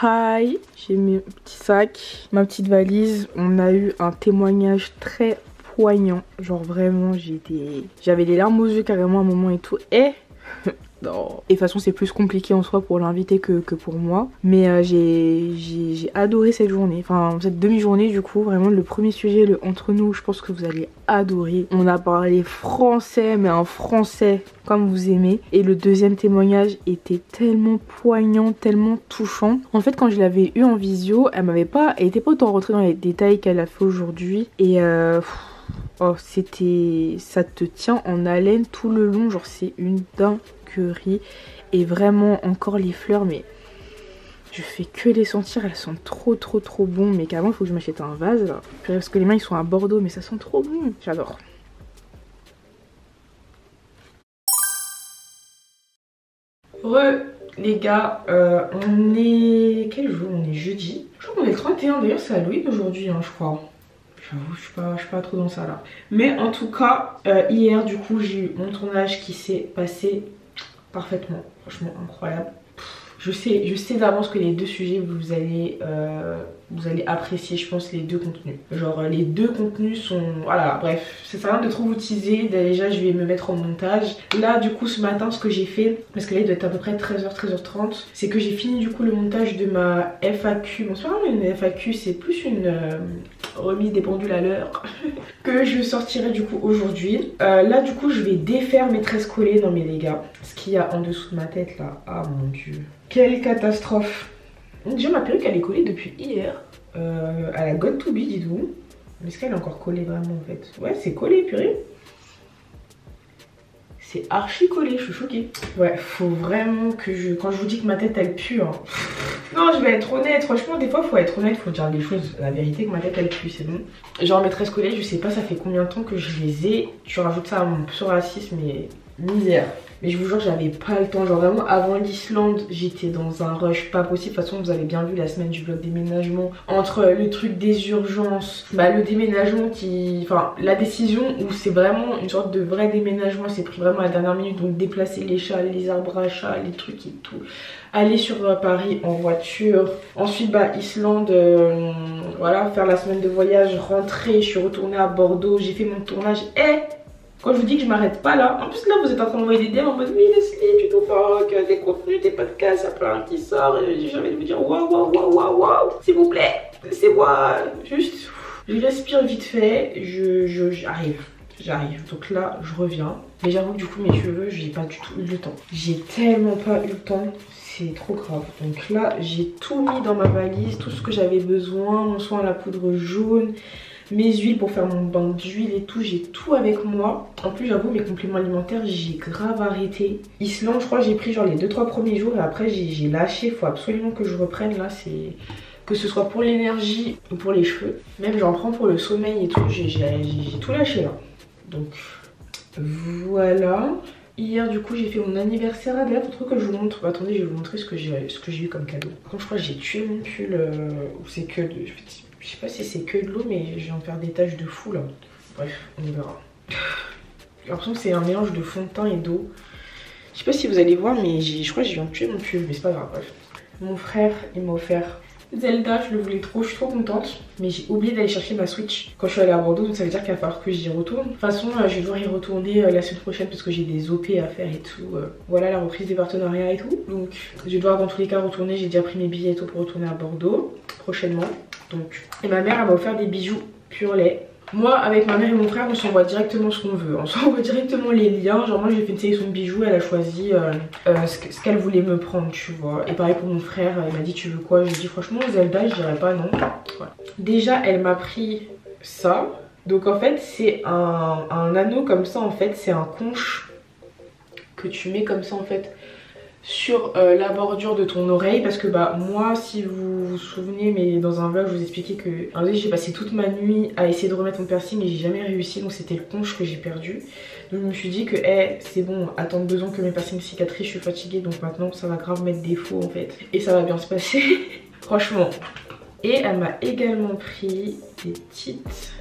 Hi, j'ai mes petits sacs, ma petite valise. On a eu un témoignage très poignant. Genre vraiment, j'avais les larmes aux yeux carrément à un moment et tout. Et Non. Et de toute façon c'est plus compliqué en soi pour l'invité que pour moi. Mais j'ai adoré cette journée, enfin cette demi-journée du coup. Vraiment le premier sujet, le entre nous, je pense que vous allez adorer. On a parlé français, mais un français comme vous aimez. Et le deuxième témoignage était tellement poignant, tellement touchant. En fait quand je l'avais eu en visio, elle était pas autant rentrée dans les détails qu'elle a fait aujourd'hui. Et oh, ça te tient en haleine tout le long, genre c'est une dinguerie. Et vraiment encore les fleurs, mais je fais que les sentir, elles sentent trop bon. Mais carrément il faut que je m'achète un vase là, parce que les mains ils sont à Bordeaux, mais ça sent trop bon, j'adore. Les gars, on est... Quel jour? On est jeudi. Je crois qu'on est le 31, d'ailleurs c'est Halloween aujourd'hui hein, je crois. J'avoue, je suis pas trop dans ça là. Mais en tout cas, hier du coup j'ai eu mon tournage qui s'est passé parfaitement. Franchement incroyable. Je sais d'avance que les deux sujets vous allez apprécier, je pense, les deux contenus. Genre les deux contenus sont... Voilà, bref, ça sert à rien de trop vous teaser. Déjà je vais me mettre en montage. Là du coup ce matin ce que j'ai fait, parce que là il doit être à peu près 13h, 13h30, c'est que j'ai fini du coup le montage de ma FAQ. Bon c'est pas vraiment une FAQ, c'est plus une remise des pendules à l'heure que je sortirai du coup aujourd'hui. Là du coup je vais défaire mes tresses collées. Non mais les gars, ce qu'il y a en dessous de ma tête là, ah mon dieu, quelle catastrophe. Déjà ma perruque elle est collée depuis hier. Elle a got to be, dites-vous. Mais est-ce qu'elle est encore collée vraiment en fait? Ouais c'est collé purée. C'est archi collé, je suis choquée. Ouais, faut vraiment que je... Quand je vous dis que ma tête elle pue hein. Non je vais être honnête, franchement des fois faut être honnête, faut dire les choses. La vérité que ma tête elle pue, c'est bon. Genre mes tresses collées, je sais pas ça fait combien de temps que je les ai. Tu rajoutes ça à mon psoriasis, mais misère. Mais je vous jure j'avais pas le temps, genre vraiment avant l'Islande j'étais dans un rush pas possible. De toute façon vous avez bien vu la semaine du vlog déménagement, entre le truc des urgences, le déménagement qui... Enfin la décision où c'est vraiment une sorte de vrai déménagement, c'est pris vraiment à la dernière minute. Donc déplacer les chats, les arbres à chats, les trucs et tout. Aller sur Paris en voiture, ensuite Islande, voilà, faire la semaine de voyage, rentrer, je suis retournée à Bordeaux, j'ai fait mon tournage. Quand je vous dis que je m'arrête pas là, en plus là vous êtes en train d'envoyer des DM en mode oui Leslie tu t'en fuck, des contenus, des podcasts, il y a plein qui sort, et j'ai envie de vous dire waouh, s'il vous plaît, laissez-moi juste, je respire vite fait, j'arrive, donc là je reviens. Mais j'avoue que du coup mes cheveux j'ai pas du tout eu le temps, j'ai tellement pas eu le temps, c'est trop grave. Donc là j'ai tout mis dans ma valise, tout ce que j'avais besoin, mon soin à la poudre jaune, mes huiles pour faire mon bain d'huile et tout, j'ai tout avec moi. En plus j'avoue mes compléments alimentaires j'ai grave arrêté. Islande je crois que j'ai pris genre les 2-3 premiers jours et après j'ai lâché, faut absolument que je reprenne là, c'est... Que ce soit pour l'énergie ou pour les cheveux. Même j'en prends pour le sommeil et tout, j'ai tout lâché là. Donc voilà. Hier du coup j'ai fait mon anniversaire à Adèle, faut trop que je vous montre. Attendez, je vais vous montrer ce que j'ai eu comme cadeau. Par contre je crois que j'ai tué mon pull, ou c'est que de... Je sais pas si c'est que de l'eau mais je vais en faire des taches de fou là. Bref, on verra. J'ai l'impression que c'est un mélange de fond de teint et d'eau. Je sais pas si vous allez voir mais je crois que j'ai viens de tuer mon pull, mais c'est pas grave, bref. Mon frère il m'a offert Zelda, je le voulais trop, je suis trop contente. Mais j'ai oublié d'aller chercher ma Switch quand je suis allée à Bordeaux, donc ça veut dire qu'il va falloir que j'y retourne. De toute façon, je vais devoir y retourner la semaine prochaine parce que j'ai des OP à faire et tout. Voilà la reprise des partenariats et tout. Donc je vais devoir dans tous les cas retourner, j'ai déjà pris mes billets et tout pour retourner à Bordeaux prochainement. Donc, et ma mère elle m'a offert des bijoux pur lait. Moi avec ma mère et mon frère on s'envoie directement ce qu'on veut, on s'envoie directement les liens. Genre moi j'ai fait une sélection de bijoux, elle a choisi ce qu'elle voulait me prendre tu vois. Et pareil pour mon frère, elle m'a dit tu veux quoi, je lui ai dit franchement Zelda je dirais pas non. Voilà. Déjà elle m'a pris ça, donc en fait c'est un anneau comme ça en fait, c'est un conche que tu mets comme ça en fait sur la bordure de ton oreille, parce que moi si vous vous souvenez, mais dans un vlog je vous expliquais que j'ai passé toute ma nuit à essayer de remettre mon piercing et j'ai jamais réussi, donc c'était le conche que j'ai perdu. Donc je me suis dit que c'est bon, attendre 2 ans que mes piercings cicatrisent, je suis fatiguée, donc maintenant ça va grave mettre défaut en fait et ça va bien se passer franchement. Et elle m'a également pris des petites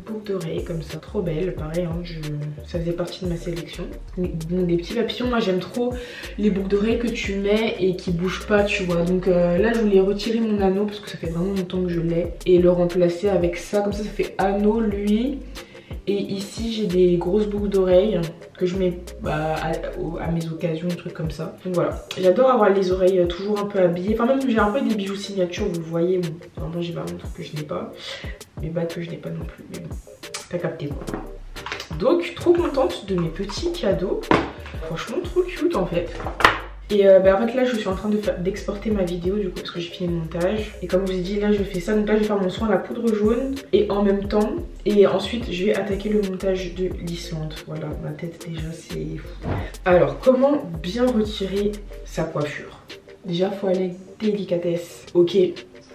boucles d'oreilles comme ça, trop belles, pareil hein, ça faisait partie de ma sélection. Donc des petits papillons, moi j'aime trop les boucles d'oreilles que tu mets et qui bougent pas tu vois. Donc là je voulais retirer mon anneau parce que ça fait vraiment longtemps que je l'ai et le remplacer avec ça, comme ça ça fait anneau lui. Et ici j'ai des grosses boucles d'oreilles que je mets à mes occasions, trucs comme ça. Donc voilà, j'adore avoir les oreilles toujours un peu habillées. Enfin même j'ai un peu des bijoux signature, vous le voyez. Bon, vraiment j'ai vraiment des trucs que je n'ai pas. Mes bagues que je n'ai pas non plus. Mais bon, t'as capté quoi. Donc trop contente de mes petits cadeaux. Franchement trop cute en fait. Et en fait là je suis en train d'exporter ma vidéo du coup parce que j'ai fini le montage. Et comme je vous ai dit là je fais ça, donc là je vais faire mon soin à la poudre jaune et en même temps. Et ensuite je vais attaquer le montage de l'Islande. Voilà, ma tête déjà c'est fou. Alors comment bien retirer sa coiffure? Déjà faut aller avec délicatesse. Ok,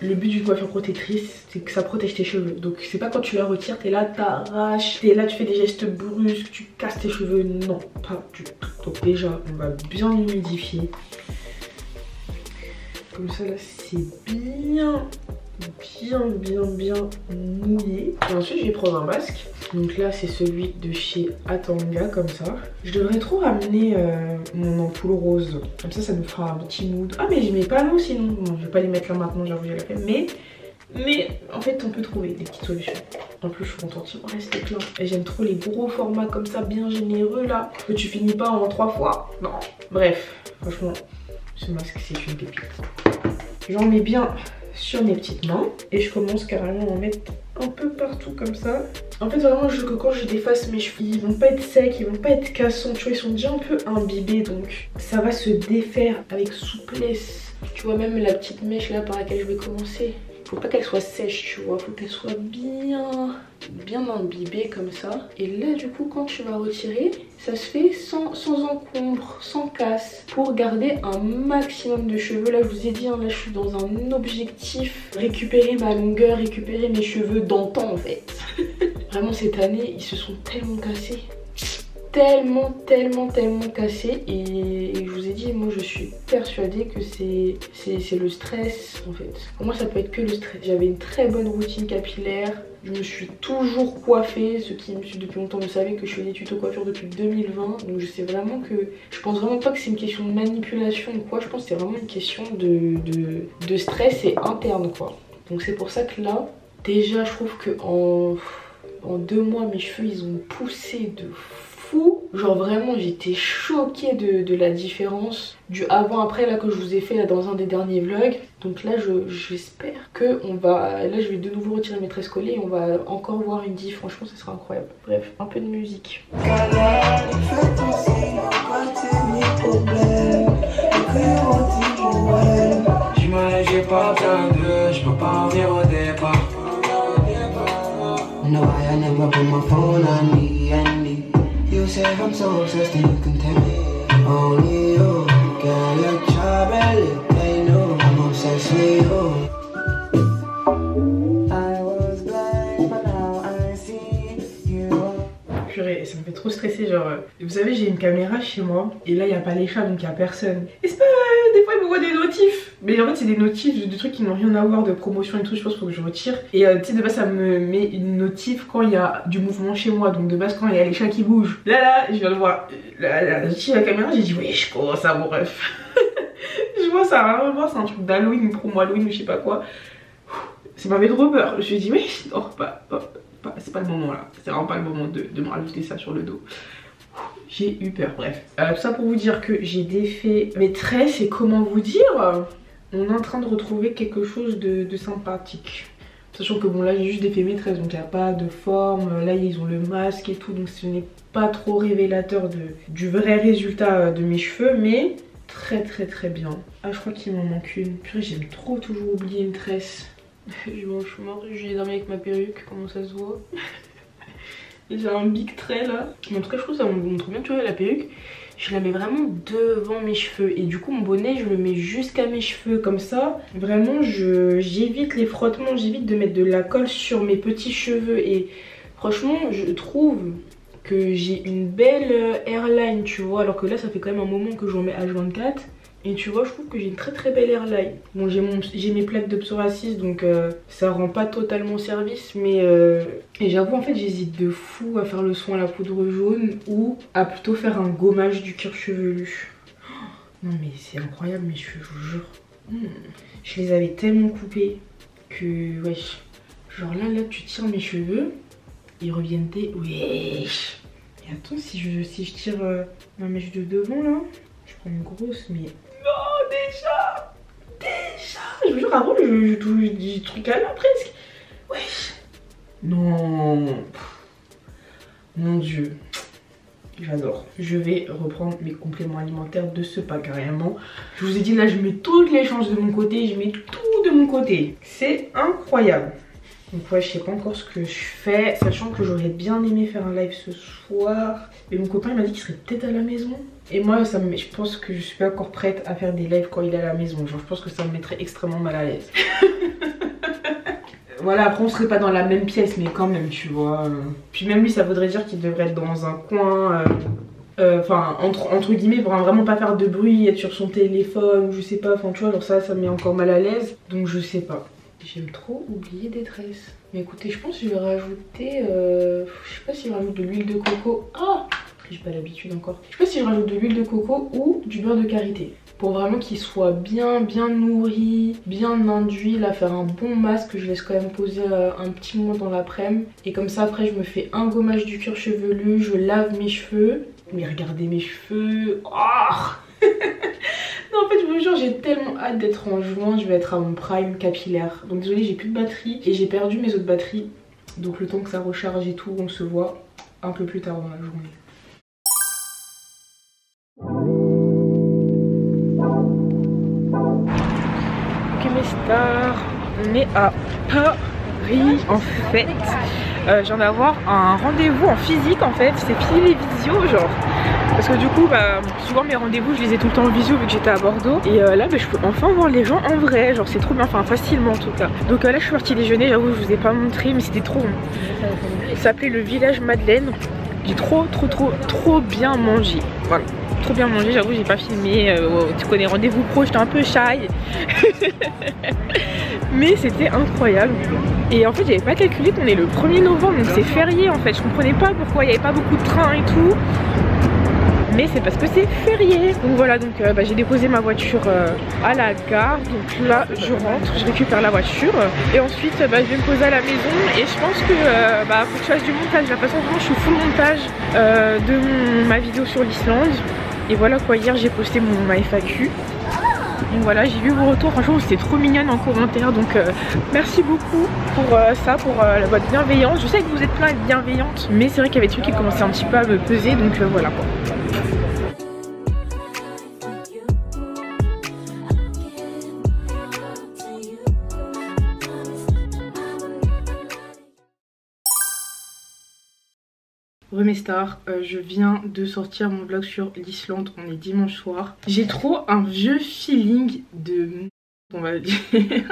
le but d'une coiffure protectrice c'est que ça protège tes cheveux. Donc c'est pas quand tu la retires, t'es là, t'arraches, t'es là, tu fais des gestes brusques, tu casses tes cheveux. Non, pas du tout. Donc déjà on va bien humidifier. Comme ça là c'est bien mouillé. Et ensuite je vais prendre un masque. Donc là c'est celui de chez Atanga comme ça. Je devrais trop ramener mon ampoule rose. Comme ça nous fera un petit mood. Ah mais je mets pas l'eau sinon. Bon, je vais pas les mettre là maintenant, j'avoue j'ai la flemme. Mais en fait on peut trouver des petites solutions. En plus je suis contente, il me reste plein. Et j'aime trop les gros formats comme ça, bien généreux là. Que tu finis pas en 3 fois. Non. Bref, franchement, ce masque c'est une pépite. J'en mets bien sur mes petites mains. Et je commence carrément à en mettre un peu partout comme ça. En fait vraiment je veux que quand je défasse mes cheveux, ils vont pas être secs, ils vont pas être cassants. Tu vois, ils sont déjà un peu imbibés donc ça va se défaire avec souplesse. Tu vois même la petite mèche là par laquelle je vais commencer. Faut pas qu'elle soit sèche, tu vois, faut qu'elle soit bien imbibée comme ça. Et là du coup quand tu vas retirer, ça se fait sans encombre, sans casse, pour garder un maximum de cheveux. Là je vous ai dit, hein, là je suis dans un objectif, récupérer ma longueur, récupérer mes cheveux d'antan en fait. Vraiment cette année ils se sont tellement cassés. Tellement cassé. Et je vous ai dit, moi je suis persuadée que c'est le stress en fait. Pour moi ça peut être que le stress. J'avais une très bonne routine capillaire, je me suis toujours coiffée. Ceux qui me suivent depuis longtemps me savaient que je fais des tutos coiffure depuis 2020. Donc je sais vraiment que, je pense vraiment pas que c'est une question de manipulation ou quoi. Je pense que c'est vraiment une question de stress et interne quoi. Donc c'est pour ça que là, déjà je trouve que en 2 mois mes cheveux ils ont poussé de fou. Genre vraiment j'étais choquée de la différence du avant après là que je vous ai fait là dans un des derniers vlogs. Donc là j'espère que là je vais de nouveau retirer mes tresses collées et on va encore voir une diff. Franchement ça sera incroyable. Bref, un peu de musique. J'ai pas besoin de, je peux pas revenir au départ. No, I never put my phone on me and me. You say I'm so obsessed and you can tell me. Only you, girl, you're trouble. They know I'm obsessed with you. I was blind, but now I see you. Purée, ça me fait trop stresser, genre... Vous savez, j'ai une caméra chez moi, et là, il n'y a pas les chats, donc il n'y a personne. Et c'est pas... des fois, ils me voient des notifs. Mais en fait, c'est des notifs de trucs qui n'ont rien à voir, de promotion et tout, je pense, faut que je retire. Et tu sais, de base, ça me met une notif quand il y a du mouvement chez moi. Donc de base, quand il y a les chats qui bougent. Là, je viens de voir la notif à la caméra, j'ai dit, oui, je commence à mon ref. Je vois, ça a rien à voir, c'est un truc d'Halloween, une promo Halloween ou je sais pas quoi. Ça m'avait trop peur. Je me suis dit, oui, non, c'est pas le moment là. C'est vraiment pas le moment de me rajouter ça sur le dos. J'ai eu peur, bref. Tout ça pour vous dire que j'ai défait mes tresses et comment vous dire, on est en train de retrouver quelque chose de sympathique. Sachant que bon là j'ai juste défait mes tresses donc il n'y a pas de forme. Là ils ont le masque et tout donc ce n'est pas trop révélateur du vrai résultat de mes cheveux. Mais très bien. Ah je crois qu'il m'en manque une. Purée j'aime trop toujours oublier une tresse. Je mange mort, j'ai dormi avec ma perruque, comment ça se voit. J'ai un big trait là. Mais en tout cas je trouve que ça montre bien, tu vois la perruque. Je la mets vraiment devant mes cheveux. Et du coup mon bonnet je le mets jusqu'à mes cheveux comme ça. Vraiment j'évite les frottements, j'évite de mettre de la colle sur mes petits cheveux. Et franchement je trouve que j'ai une belle hairline tu vois. Alors que là ça fait quand même un moment que j'en mets H24. Et tu vois je trouve que j'ai une très belle hairline. Bon j'ai mes plaques de psoriasis donc ça rend pas totalement service. Mais et j'avoue en fait j'hésite de fou à faire le soin à la poudre jaune ou à plutôt faire un gommage du cuir chevelu. Non mais c'est incroyable mes cheveux je vous jure. Je les avais tellement coupés que wesh. Genre là tu tires mes cheveux, ils reviennent wesh. Et attends, si je tire ma mèche de devant là, je prends une grosse, mais... Non, déjà. Je vous jure, avant, je touche des trucs à là presque. Wesh. Non. Mon Dieu. J'adore. Je vais reprendre mes compléments alimentaires de ce pas carrément. Je vous ai dit là, je mets toutes les chances de mon côté, je mets tout de mon côté. C'est incroyable. Donc ouais, je sais pas encore ce que je fais, sachant que j'aurais bien aimé faire un live ce soir. Mais mon copain il m'a dit qu'il serait peut-être à la maison. Et moi, je pense que je suis pas encore prête à faire des lives quand il est à la maison. Genre, je pense que ça me mettrait extrêmement mal à l'aise. Voilà, après on serait pas dans la même pièce, mais quand même, tu vois. Puis même lui, ça voudrait dire qu'il devrait être dans un coin, enfin, entre guillemets, pour vraiment pas faire de bruit, être sur son téléphone, ou je sais pas, enfin, tu vois, alors ça me met encore mal à l'aise. Donc je sais pas. J'aime trop oublier des tresses. Mais écoutez, je pense que je vais rajouter, je sais pas si je rajoute de l'huile de coco. Ah, j'ai pas l'habitude encore. Je sais pas si je rajoute de l'huile de coco ou du beurre de karité. Pour vraiment qu'il soit bien nourri, bien induit, là faire un bon masque que je laisse quand même poser un petit moment dans l'après-midi. Et comme ça après je me fais un gommage du cuir chevelu, je lave mes cheveux. Mais regardez mes cheveux. Oh non en fait je vous jure j'ai tellement hâte d'être en juin, je vais être à mon prime capillaire. Donc désolée j'ai plus de batterie et j'ai perdu mes autres batteries. Donc le temps que ça recharge et tout on se voit un peu plus tard dans la journée. Stars, on est à Paris en fait. Je viens d'avoir un rendez-vous en physique en fait, c'est fini les visios genre. Parce que du coup souvent mes rendez-vous je les ai tout le temps en visio vu que j'étais à Bordeaux. Et là je peux enfin voir les gens en vrai, genre c'est trop bien, enfin facilement en tout cas. Donc là je suis partie déjeuner, j'avoue je vous ai pas montré mais c'était trop bon. Ça s'appelait le Village Madeleine. J'ai trop bien mangé, voilà. Trop bien mangé, j'avoue j'ai pas filmé, tu connais rendez-vous pro, j'étais un peu shy. Mais c'était incroyable. Et en fait j'avais pas calculé qu'on est le 1er novembre, donc c'est férié en fait. Je comprenais pas pourquoi il n'y avait pas beaucoup de trains et tout. Mais c'est parce que c'est férié. Donc voilà, donc j'ai déposé ma voiture à la gare. Donc là je rentre, je récupère la voiture. Et ensuite je vais me poser à la maison. Et je pense que faut que je fasse du montage. De toute façon je suis full montage de ma vidéo sur l'Islande. Et voilà quoi, hier j'ai posté ma FAQ. Donc voilà, j'ai vu vos retours, franchement c'était trop mignonne en commentaire. Donc merci beaucoup pour ça, pour votre bienveillance. Je sais que vous êtes plein et bienveillante, mais c'est vrai qu'il y avait des trucs qui commençaient un petit peu à me peser. Donc voilà quoi. Mes stars, je viens de sortir mon vlog sur l'Islande, on est dimanche soir. J'ai trop un vieux feeling de... on va dire...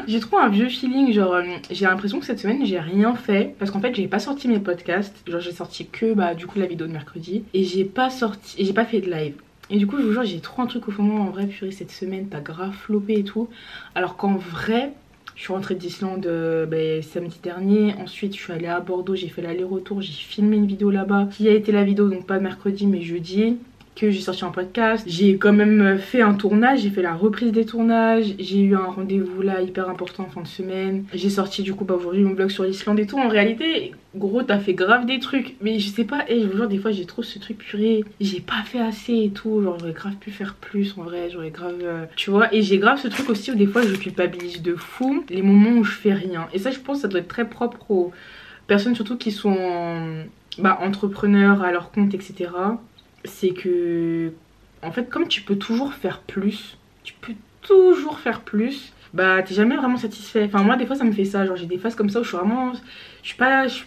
j'ai trop un vieux feeling, genre j'ai l'impression que cette semaine j'ai rien fait. Parce qu'en fait j'ai pas sorti mes podcasts, genre j'ai sorti que du coup la vidéo de mercredi. Et j'ai pas fait de live. Et du coup je vous jure j'ai trop un truc au fond de moi, en vrai purée cette semaine t'as grave flopé et tout. Alors qu'en vrai... je suis rentrée d'Islande samedi dernier. Ensuite je suis allée à Bordeaux, j'ai fait l'aller-retour, j'ai filmé une vidéo là-bas qui a été la vidéo, donc pas mercredi mais jeudi, que j'ai sorti un podcast. J'ai quand même fait un tournage, j'ai fait la reprise des tournages, j'ai eu un rendez-vous là hyper important en fin de semaine. J'ai sorti du coup aujourd'hui mon vlog sur l'Islande et tout. En réalité gros t'as fait grave des trucs, mais je sais pas, et je vous jure des fois j'ai trop ce truc purée, j'ai pas fait assez et tout, genre j'aurais grave pu faire plus en vrai, j'aurais grave tu vois. Et j'ai grave ce truc aussi où des fois je culpabilise de fou les moments où je fais rien. Et ça je pense que ça doit être très propre aux personnes surtout qui sont entrepreneurs à leur compte etc. C'est que en fait comme tu peux toujours faire plus, t'es jamais vraiment satisfait. Enfin moi des fois ça me fait ça, genre j'ai des phases comme ça où je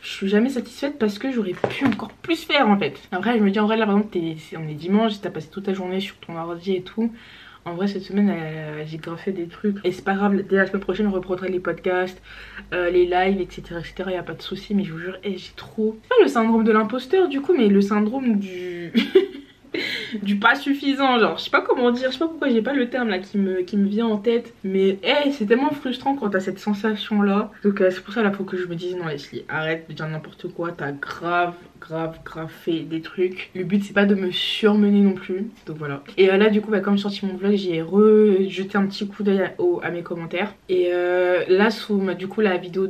suis jamais satisfaite parce que j'aurais pu encore plus faire en fait. Après je me dis en vrai là par exemple on est dimanche, t'as passé toute ta journée sur ton ordi et tout. En vrai cette semaine j'ai grave fait des trucs et c'est pas grave, dès la semaine prochaine je reprendrai les podcasts, les lives etc, y a pas de souci. Mais je vous jure j'ai trop, pas le syndrome de l'imposteur du coup, mais le syndrome du du pas suffisant, genre je sais pas comment dire, je sais pas pourquoi j'ai pas le terme là qui me vient en tête. Mais c'est tellement frustrant quand t'as cette sensation là. Donc c'est pour ça là faut que je me dise non Leslie arrête de dire n'importe quoi, t'as grave grave fait des trucs. Le but c'est pas de me surmener non plus, donc voilà. Et là du coup bah, comme j'ai sorti mon vlog, j'ai rejeté un petit coup d'œil à mes commentaires. Et là sous du coup la vidéo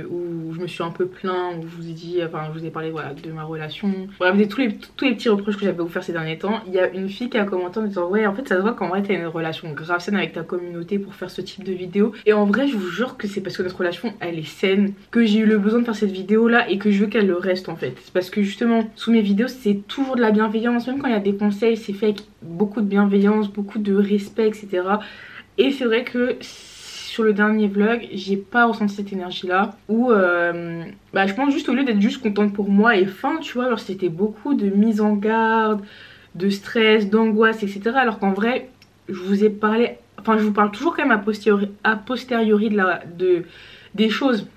où je me suis un peu plaint, où je vous ai dit, enfin je vous ai parlé voilà, de ma relation, bref tous les petits reproches que j'avais à vous faire ces derniers temps. Il y a une fille qui a commenté en disant ouais en fait ça se voit qu'en vrai t'as une relation grave saine avec ta communauté pour faire ce type de vidéo. Et en vrai je vous jure que c'est parce que notre relation elle est saine que j'ai eu le besoin de faire cette vidéo là et que je veux qu'elle le reste en fait. C'est parce que justement sous mes vidéos c'est toujours de la bienveillance, même quand il y a des conseils c'est fait avec beaucoup de bienveillance, beaucoup de respect etc. Et c'est vrai que sur le dernier vlog j'ai pas ressenti cette énergie là où bah je pense juste au lieu d'être juste contente pour moi et fin tu vois, alors c'était beaucoup de mise en garde, de stress, d'angoisse etc. alors qu'en vrai je vous ai parlé, enfin je vous parle toujours quand même a posteriori des choses.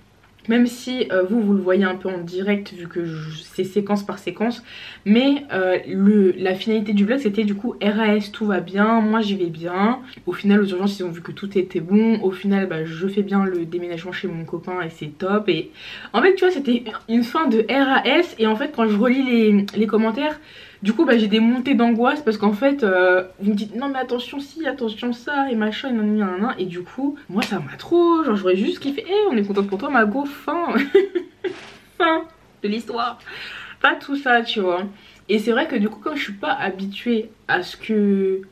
Même si vous le voyez un peu en direct vu que c'est séquence par séquence. Mais la finalité du vlog c'était du coup RAS, tout va bien, moi j'y vais bien. Au final aux urgences ils ont vu que tout était bon. Au final bah, je fais bien le déménagement chez mon copain et c'est top. Et en fait tu vois c'était une fin de RAS. Et en fait quand je relis les commentaires, du coup bah, j'ai des montées d'angoisse parce qu'en fait vous me dites non mais attention si, attention ça et machin et du coup moi ça m'a trop, genre j'aurais juste kiffé, on est contente pour toi ma go, fin fin de l'histoire, pas tout ça tu vois. Et c'est vrai que du coup comme je suis pas habituée à ce que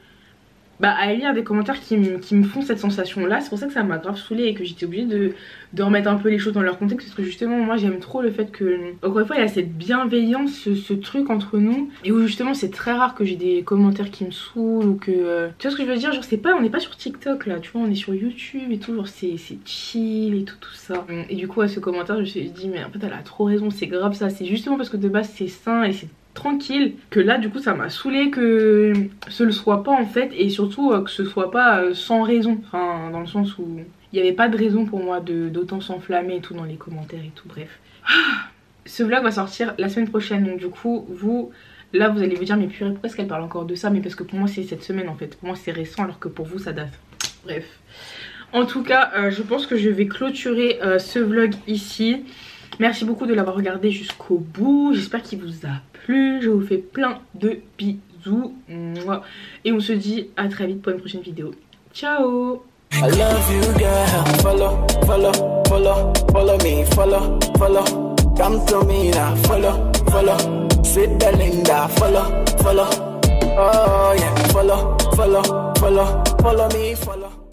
bah à lire des commentaires qui me font cette sensation là, c'est pour ça que ça m'a grave saoulée et que j'étais obligée de remettre un peu les choses dans leur contexte, parce que justement moi j'aime trop le fait que encore une fois il y a cette bienveillance, ce truc entre nous, et où justement c'est très rare que j'ai des commentaires qui me saoulent ou que tu vois ce que je veux dire, genre c'est pas, on n'est pas sur TikTok là tu vois, on est sur YouTube et tout, genre c'est chill et tout ça. Et du coup à ce commentaire je me suis dit mais en fait elle a trop raison, c'est grave ça, c'est justement parce que de base c'est sain et c'est tranquille que là du coup ça m'a saoulé que ce le soit pas en fait, et surtout que ce soit pas sans raison, enfin dans le sens où il n'y avait pas de raison pour moi d'autant s'enflammer et tout dans les commentaires et tout, bref. Ce vlog va sortir la semaine prochaine, donc du coup vous là vous allez vous dire mais purée pourquoi est-ce qu'elle parle encore de ça, mais parce que pour moi c'est cette semaine en fait, pour moi c'est récent alors que pour vous ça date, bref. En tout cas je pense que je vais clôturer ce vlog ici. Merci beaucoup de l'avoir regardé jusqu'au bout, j'espère qu'il vous a plu, je vous fais plein de bisous et on se dit à très vite pour une prochaine vidéo. Ciao. I love you, girl. Follow me, follow. Come to me now, follow. Sweet Belinda, follow. Oh yeah, follow me, follow.